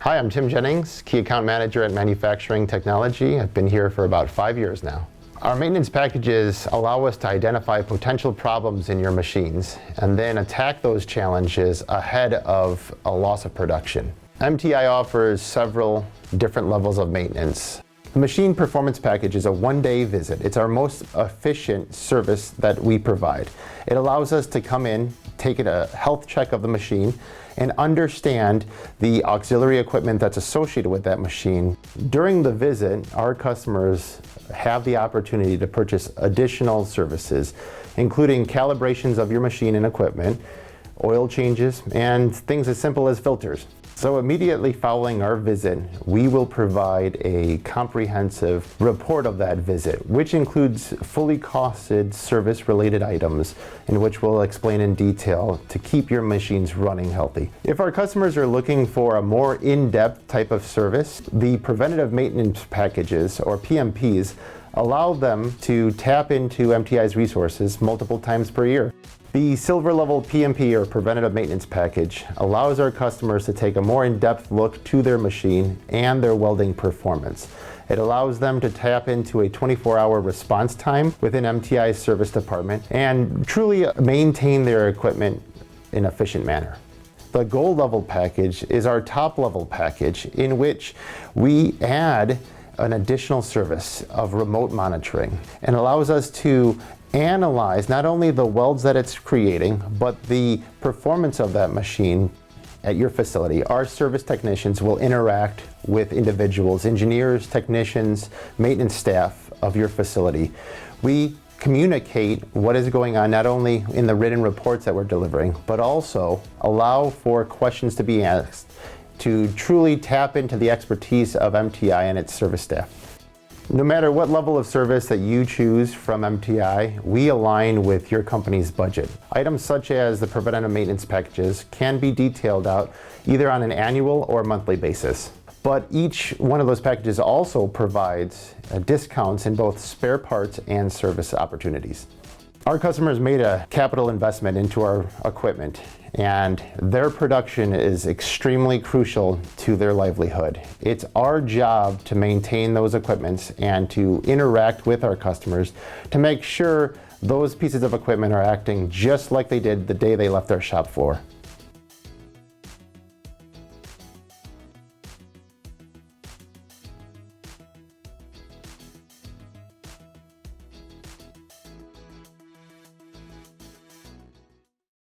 Hi, I'm Tim Jennings, Key Account Manager at Manufacturing Technology. I've been here for about 5 years now. Our maintenance packages allow us to identify potential problems in your machines and then attack those challenges ahead of a loss of production. MTI offers several different levels of maintenance. The machine performance package is a one-day visit. It's our most efficient service that we provide. It allows us to come in, take a health check of the machine, and understand the auxiliary equipment that's associated with that machine. During the visit, our customers have the opportunity to purchase additional services, including calibrations of your machine and equipment, oil changes, and things as simple as filters. So immediately following our visit, we will provide a comprehensive report of that visit, which includes fully costed service-related items in which we'll explain in detail to keep your machines running healthy. If our customers are looking for a more in-depth type of service, the preventative maintenance packages, or PMPs, allow them to tap into MTI's resources multiple times per year. The silver level PMP, or preventative maintenance package, allows our customers to take a more in-depth look to their machine and their welding performance. It allows them to tap into a 24-hour response time within MTI's service department and truly maintain their equipment in an efficient manner. The gold level package is our top level package in which we add an additional service of remote monitoring and allows us to analyze not only the welds that it's creating, but the performance of that machine at your facility. Our service technicians will interact with individuals, engineers, technicians, maintenance staff of your facility. We communicate what is going on not only in the written reports that we're delivering, but also allow for questions to be asked to truly tap into the expertise of MTI and its service staff. No matter what level of service that you choose from MTI, we align with your company's budget. Items such as the preventative maintenance packages can be detailed out either on an annual or monthly basis. But each one of those packages also provides discounts in both spare parts and service opportunities. Our customers made a capital investment into our equipment, and their production is extremely crucial to their livelihood. It's our job to maintain those equipments and to interact with our customers to make sure those pieces of equipment are acting just like they did the day they left our shop floor.